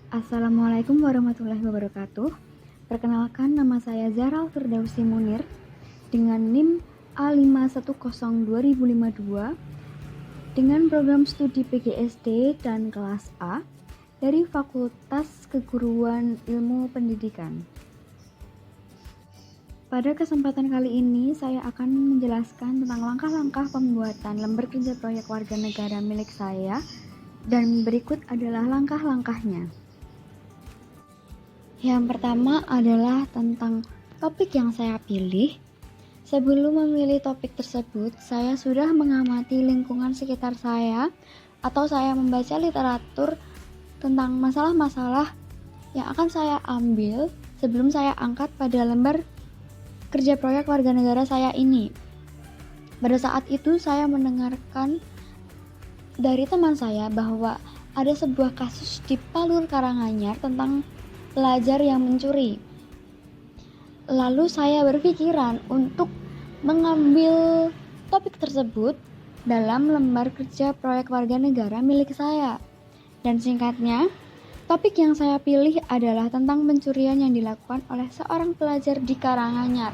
Assalamualaikum warahmatullahi wabarakatuh. Perkenalkan, nama saya Zahral Firdausi Munir dengan NIM A5102 dengan program studi PGSD dan kelas A dari Fakultas Keguruan Ilmu Pendidikan. Pada kesempatan kali ini, saya akan menjelaskan tentang langkah-langkah pembuatan lembar kerja proyek warga negara milik saya, dan berikut adalah langkah-langkahnya. Yang pertama adalah tentang topik yang saya pilih. Sebelum memilih topik tersebut, saya sudah mengamati lingkungan sekitar saya, atau saya membaca literatur tentang masalah-masalah yang akan saya ambil sebelum saya angkat pada lembar kerja proyek warga negara saya ini. Pada saat itu saya mendengarkan dari teman saya bahwa ada sebuah kasus di Palur Karanganyar tentang pelajar yang mencuri. Lalu saya berpikiran untuk mengambil topik tersebut dalam lembar kerja proyek warga negara milik saya. Dan singkatnya, topik yang saya pilih adalah tentang pencurian yang dilakukan oleh seorang pelajar di Karanganyar.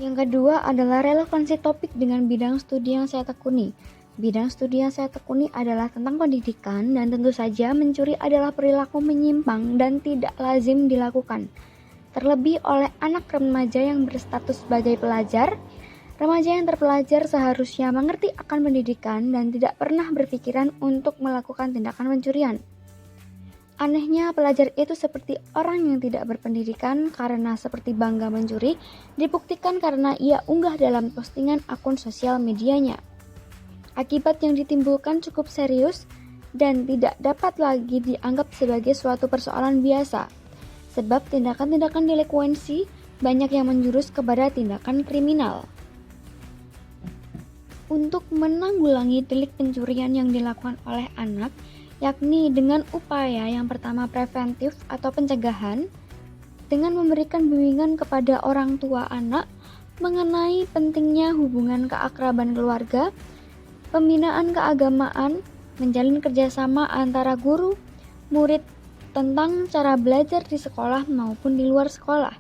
Yang kedua adalah relevansi topik dengan bidang studi yang saya tekuni. Bidang studi yang saya tekuni adalah tentang pendidikan, dan tentu saja mencuri adalah perilaku menyimpang dan tidak lazim dilakukan. Terlebih oleh anak remaja yang berstatus sebagai pelajar. Remaja yang terpelajar seharusnya mengerti akan pendidikan dan tidak pernah berpikiran untuk melakukan tindakan pencurian. Anehnya, pelajar itu seperti orang yang tidak berpendidikan karena seperti bangga mencuri, dibuktikan karena ia unggah dalam postingan akun sosial medianya. Akibat yang ditimbulkan cukup serius dan tidak dapat lagi dianggap sebagai suatu persoalan biasa, sebab tindakan-tindakan delinkuensi banyak yang menjurus kepada tindakan kriminal. Untuk menanggulangi delik pencurian yang dilakukan oleh anak, yakni dengan upaya yang pertama preventif atau pencegahan, dengan memberikan bimbingan kepada orang tua anak mengenai pentingnya hubungan keakraban keluarga, pembinaan keagamaan, menjalin kerjasama antara guru, murid tentang cara belajar di sekolah maupun di luar sekolah.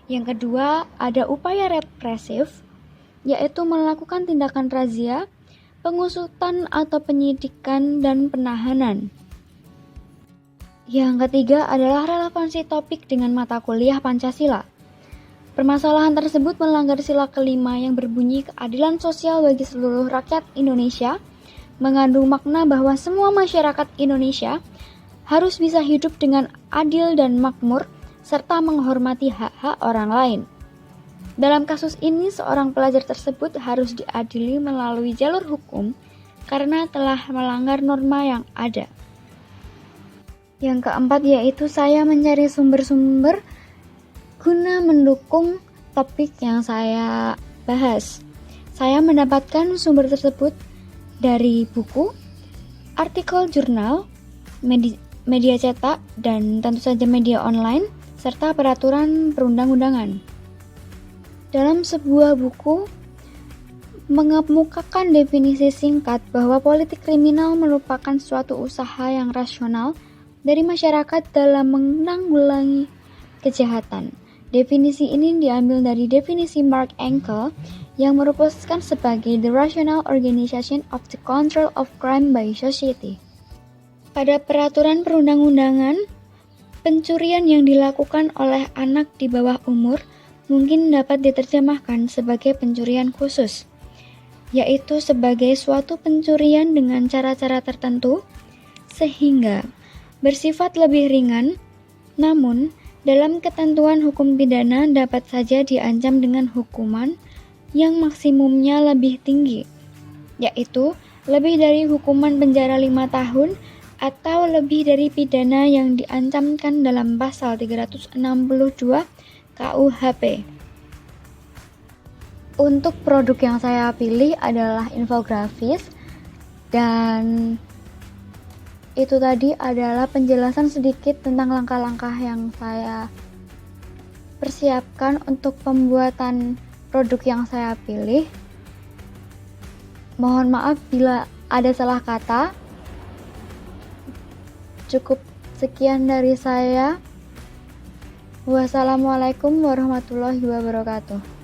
Yang kedua, ada upaya represif, yaitu melakukan tindakan razia, pengusutan atau penyidikan, dan penahanan. Yang ketiga adalah relevansi topik dengan mata kuliah Pancasila. Permasalahan tersebut melanggar sila kelima yang berbunyi keadilan sosial bagi seluruh rakyat Indonesia, mengandung makna bahwa semua masyarakat Indonesia harus bisa hidup dengan adil dan makmur, serta menghormati hak-hak orang lain. Dalam kasus ini, seorang pelajar tersebut harus diadili melalui jalur hukum karena telah melanggar norma yang ada. Yang keempat yaitu saya mencari sumber-sumber guna mendukung topik yang saya bahas. Saya mendapatkan sumber tersebut dari buku, artikel jurnal, media cetak, dan tentu saja media online, serta peraturan perundang-undangan. Dalam sebuah buku mengemukakan definisi singkat bahwa politik kriminal merupakan suatu usaha yang rasional dari masyarakat dalam menanggulangi kejahatan. Definisi ini diambil dari definisi Mark Enkel yang merupakan sebagai the rational organization of the control of crime by society. Pada peraturan perundang-undangan, pencurian yang dilakukan oleh anak di bawah umur mungkin dapat diterjemahkan sebagai pencurian khusus, yaitu sebagai suatu pencurian dengan cara-cara tertentu sehingga bersifat lebih ringan, namun dalam ketentuan hukum pidana dapat saja diancam dengan hukuman yang maksimumnya lebih tinggi, yaitu lebih dari hukuman penjara 5 tahun atau lebih dari pidana yang diancamkan dalam pasal 362 KUHP. Untuk produk yang saya pilih adalah infografis, dan itu tadi adalah penjelasan sedikit tentang langkah-langkah yang saya persiapkan untuk pembuatan produk yang saya pilih. Mohon maaf bila ada salah kata. Cukup sekian dari saya. Wassalamualaikum warahmatullahi wabarakatuh.